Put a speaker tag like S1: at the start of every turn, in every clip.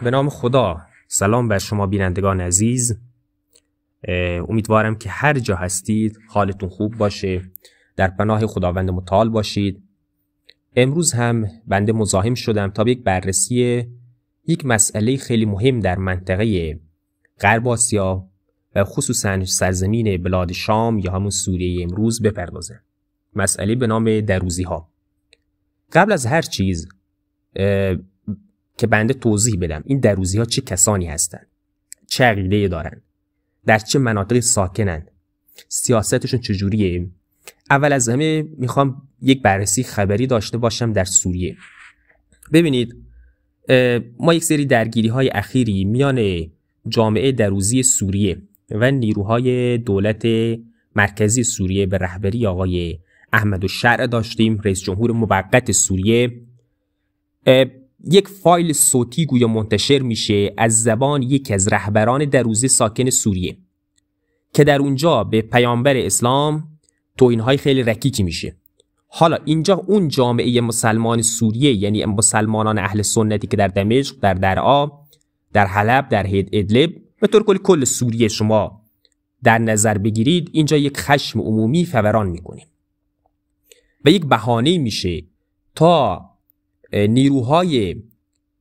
S1: به نام خدا. سلام بر شما بینندگان عزیز. امیدوارم که هر جا هستید حالتون خوب باشه، در پناه خداوند متعال باشید. امروز هم بنده مزاحم شدم تا به یک بررسی یک مسئله خیلی مهم در منطقه غرب آسیا و خصوصا سرزمین بلاد شام یا همون سوریه امروز بپردازم. مسئله به نام دروزی ها. قبل از هر چیز که بنده توضیح بدم این دروزی ها چه کسانی هستند، چه عقیده‌ای دارند، در چه مناطقی ساکنند، سیاستشون چجوریه. اول از همه میخوام یک بررسی خبری داشته باشم در سوریه. ببینید ما یک سری درگیری های اخیری میان جامعه دروزی سوریه و نیروهای دولت مرکزی سوریه به رهبری آقای احمدالشرع داشتیم، رئیس جمهور موقت سوریه. یک فایل صوتی گویا منتشر میشه از زبان یکی از رهبران دروزی ساکن سوریه که در اونجا به پیامبر اسلام توهین‌های خیلی رکیکی میشه. حالا اینجا اون جامعه مسلمان سوریه، یعنی مسلمانان اهل سنتی که در دمشق، در درعا، در حلب، در ادلب، به طور کلی کل سوریه شما در نظر بگیرید، اینجا یک خشم عمومی فوران میکنه و یک بهانه میشه تا نیروهای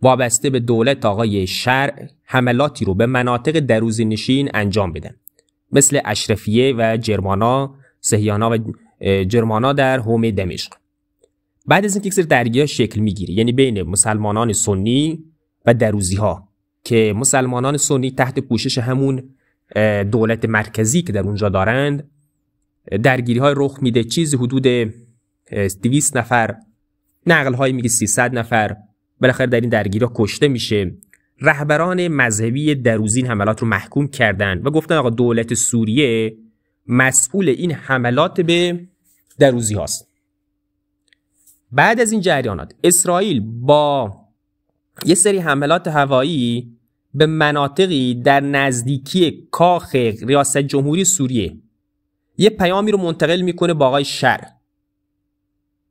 S1: وابسته به دولت آقای شرع حملاتی رو به مناطق دروزی نشین انجام بدن، مثل اشرفیه و جرمانا، صهیانا و جرمانا در حومه دمشق. بعد از اینکه یک سری درگیری شکل میگیره، یعنی بین مسلمانان سنی و دروزی ها، که مسلمانان سنی تحت پوشش همون دولت مرکزی که در اونجا دارند، درگیری های رخ میده. چیزی حدود 200 نفر، نقل های میگه 300 نفر بالاخره در این درگیری ها کشته میشه. رهبران مذهبی دروزی این حملات رو محکوم کردن و گفتن آقا دولت سوریه مسئول این حملات به دروزی هاست. بعد از این جریانات اسرائیل با یه سری حملات هوایی به مناطقی در نزدیکی کاخ ریاست جمهوری سوریه یه پیامی رو منتقل میکنه با آقای شرع.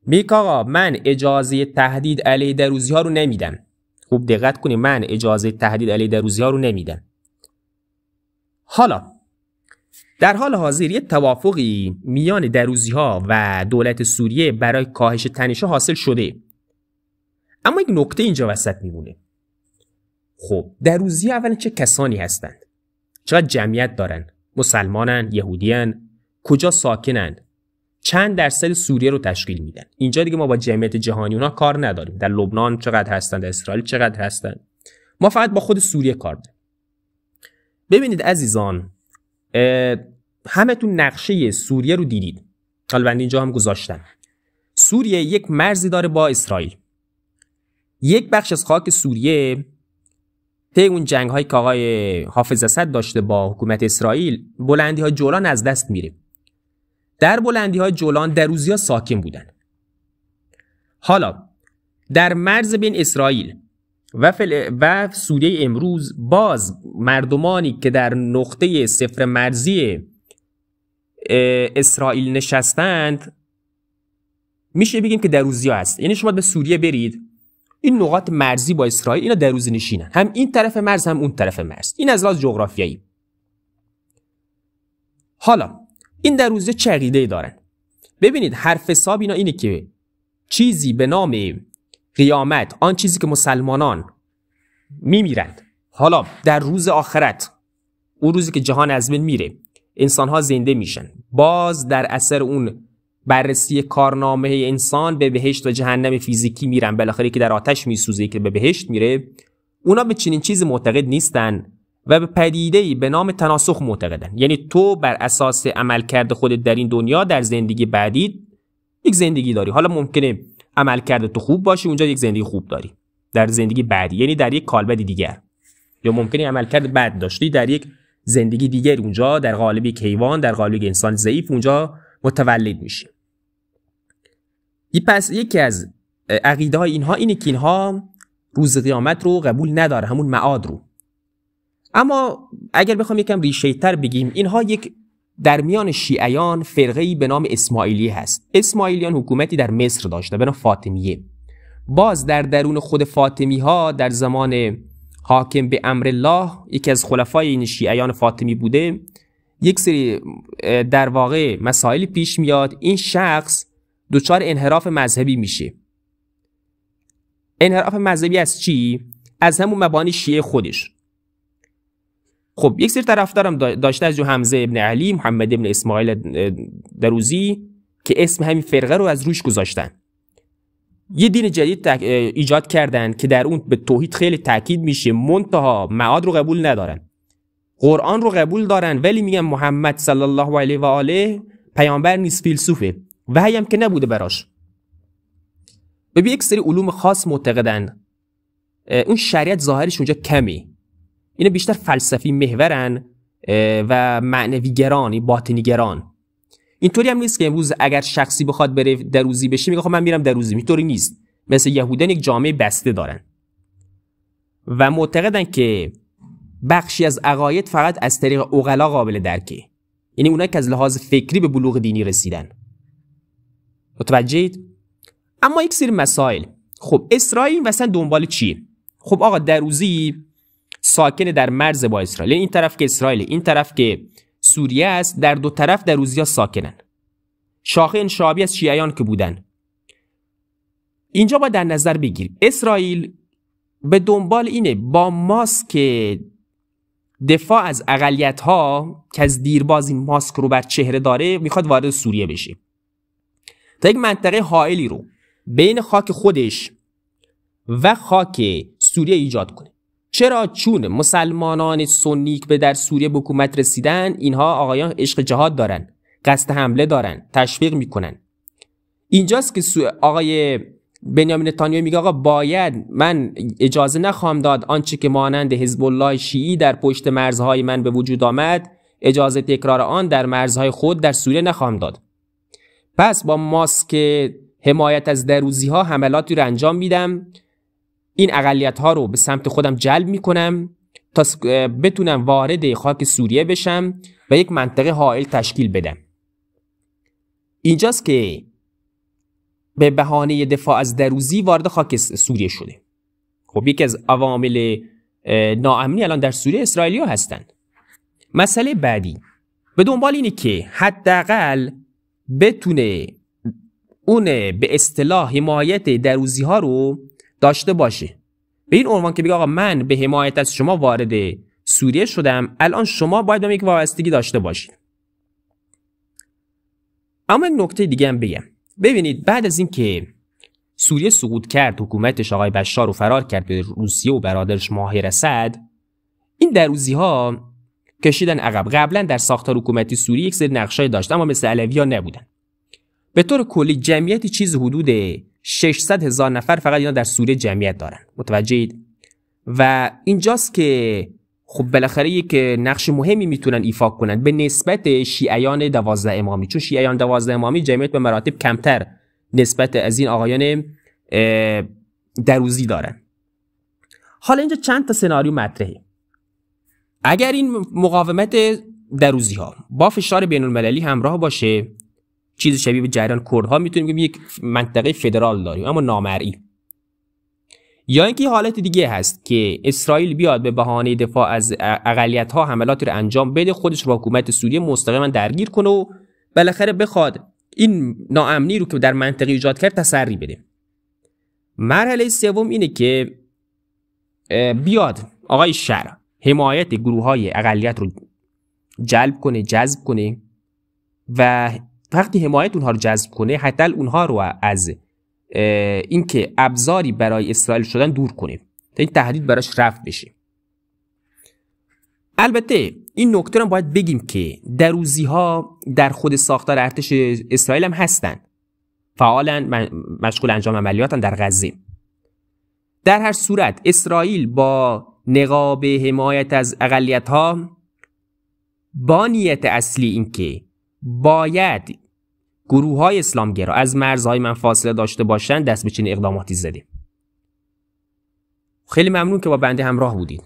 S1: میگه آقا من اجازه تهدید علیه دروزی ها رو نمیدم. خوب دقت کنید، من اجازه تهدید علیه دروزی ها رو نمیدم. حالا در حال حاضر یه توافقی میان دروزی ها و دولت سوریه برای کاهش تنش حاصل شده، اما یک نکته اینجا وسط میمونه. خب دروزی ها اولا چه کسانی هستند؟ چقدر جمعیت دارن؟ مسلمانن؟ یهودیان؟ کجا ساکنند؟ چند درصد سوریه رو تشکیل میدن؟ اینجا دیگه ما با جمعیت جهانی اونا کار نداریم. در لبنان چقدر هستند؟ در اسرائیل چقدر هستند؟ ما فقط با خود سوریه کار داریم. ببینید عزیزان، همه تو نقشه سوریه رو دیدید. حالا بنده اینجا هم گذاشتم. سوریه یک مرزی داره با اسرائیل. یک بخش از خاک سوریه طی اون جنگ هایی که آقای حافظ اسد داشته با حکومت اسرائیل، بلندی های جولان از دست میره. در بلندی های جولان دروزی ها ساکن بودن. حالا در مرز بین اسرائیل و سوریه امروز باز مردمانی که در نقطه صفر مرزی اسرائیل نشستند میشه بگیم که دروزی ها هست. یعنی شما به سوریه برید، این نقاط مرزی با اسرائیل اینا دروزی نشینن، هم این طرف مرز هم اون طرف مرز. این از لحاظ جغرافیایی. حالا این دروزی چه عقیده‌ای دارن؟ ببینید حرف حساب اینا اینه که چیزی به نام قیامت، آن چیزی که مسلمانان میمیرند، حالا در روز آخرت، اون روزی که جهان از بین میره، انسان‌ها زنده میشن، باز در اثر اون بررسی کارنامه انسان به بهشت و جهنم فیزیکی میرن، بالاخره که در آتش میسوزه که به بهشت میره. اونا به چنین چیزی معتقد نیستن و به پدیده‌ای به نام تناسخ معتقدن. یعنی تو بر اساس عملکرد خودت در این دنیا در زندگی بعدی یک زندگی داری. حالا ممکنه عملکرد تو خوب باشه، اونجا یک زندگی خوب داری در زندگی بعدی، یعنی در یک کالبد دیگر، یا ممکنه عملکرد بد داشتی در یک زندگی دیگر، اونجا در قالب یک حیوان، در قالب یک انسان ضعیف اونجا متولد میشی. پس یکی از عقیده های اینها اینه که اینها روز قیامت رو قبول نداره، همون معاد رو. اما اگر بخوام یکم ریشه تر بگیم، اینها یک در میان شیعیان فرقه‌ای به نام اسماعیلیه هست. اسماعیلیان حکومتی در مصر داشته به نام فاطمیه. باز در درون خود فاطمی ها در زمان حاکم به امر الله، یکی از خلفای این شیعیان فاطمی بوده، یک سری در واقع مسائلی پیش میاد، این شخص دچار انحراف مذهبی میشه. انحراف مذهبی از چی؟ از همون مبانی شیعه خودش. خب یک سری طرفدارم داشته از جو حمزه ابن علی، محمد ابن اسماعیل دروزی که اسم همین فرقه رو از روش گذاشتن. یه دین جدید ایجاد کردن که در اون به توحید خیلی تاکید میشه، منتها معاد رو قبول ندارن، قرآن رو قبول دارن ولی میگن محمد صلی الله علیه و آله پیامبر نیست، فیلسوفه، وحی هم که نبوده براش. به یک سری علوم خاص معتقدن، اون شریعت ظاهرش اونجا کمی، اینا بیشتر فلسفی محورن و معنوی گران، باطنی گران. اینطوری هم نیست که امروز اگر شخصی بخواد بره دروزی بشه میگه خب من میرم دروزی، اینطوری نیست. مثل یهودان یک جامعه بسته دارن و معتقدن که بخشی از عقاید فقط از طریق عقلا قابل درکه، یعنی اونایی که از لحاظ فکری به بلوغ دینی رسیدن. متوجهید؟ اما یک سری مسائل، خب اسرائیل مثلا دنبال چیه؟ خب آقا دروزی ساکن در مرز با اسرائیل، این طرف که اسرائیل، این طرف که سوریه است، در دو طرف دروزی‌ها ساکنن. شاخه انشابی از شیعیان که بودن. اینجا باید در نظر بگیریم اسرائیل به دنبال اینه با ماسک دفاع از اقلیت‌ها که از دیرباز این ماسک رو بر چهره داره میخواد وارد سوریه بشه، تا یک منطقه حائلی رو بین خاک خودش و خاک سوریه ایجاد کنه. چرا؟ چون مسلمانان سنی که به در سوریه به حکومت رسیدن، اینها آقایان عشق جهاد دارن، قصد حمله دارن، تشویق میکنن. اینجاست که آقای بنیامین نتانیاهو میگه آقا باید، من اجازه نخواهم داد آنچه که مانند حزب الله شیعی در پشت مرزهای من به وجود آمد، اجازه تکرار آن در مرزهای خود در سوریه نخواهم داد. پس با ماسک حمایت از دروزی ها حملاتی رو انجام میدم، این اقلیت ها رو به سمت خودم جلب میکنم تا بتونم وارد خاک سوریه بشم و یک منطقه حائل تشکیل بدم. اینجاست که به بهانه دفاع از دروزی وارد خاک سوریه شده. خب یکی از عوامل ناامنی الان در سوریه اسرائیلی‌ها هستند. مسئله بعدی به دنبال اینه که حداقل بتونه اون به اصطلاح حمایت دروزی ها رو داشته باشه، به این عنوان که بگه آقا من به حمایت از شما وارد سوریه شدم، الان شما باید با یک وابستگی داشته باشید. اما یک نکته دیگه هم بگم، ببینید بعد از این که سوریه سقوط کرد، حکومتش آقای بشار رو فرار کرد به روسیه و برادرش ماهر اسد، این دروزی ها کشیدن عقب. قبلا در ساختار حکومتی سوریه یک سری نقشای داشت اما مثل علوی‌ها نبودن. به طور کلی جمعیت چیز حدود 600,000 نفر فقط اینا در سوریه جمعیت دارن. متوجهید؟ و اینجاست که خب بالاخره یک نقش مهمی میتونن ایفا کنن به نسبت شیعیان 12 امامی، چون شیعیان 12 امامی جمعیت به مراتب کمتر نسبت از این آقایان دروزی دارن. حالا اینجا چند تا سناریو مطرحه. اگر این مقاومت دروزی ها با فشار بین المللی همراه باشه، چیز شبیه به جریان کردها، میتونیم بگیم یک منطقه فدرال داریم اما نامرئی. یا اینکه حالت دیگه هست که اسرائیل بیاد به بهانه دفاع از اقلیت ها حملاتی رو انجام بده، خودش با حکومت سوریه مستقیما درگیر کنه و بالاخره بخواد این ناامنی رو که در منطقه ایجاد کرد تسری بده. مرحله سوم اینه که بیاد آقای شرع حمایت گروه های اقلیت رو جلب کنه، جذب کنه و وقتی حمایت اونها رو جذب کنه حتی اونها رو از اینکه ابزاری برای اسرائیل شدن دور کنه تا این تهدید براش رفع بشه. البته این نکته رو باید بگیم که دروزی ها در خود ساختار ارتش اسرائیل هم هستن، فعالاً مشغول انجام عملیاتن در غزه. در هر صورت اسرائیل با نقاب حمایت از اقلیت ها با نیت اصلی این که باید گروه های اسلامگرا از مرزهای من فاصله داشته باشند دست به چنین اقداماتی زده. خیلی ممنون که با بنده همراه بودید.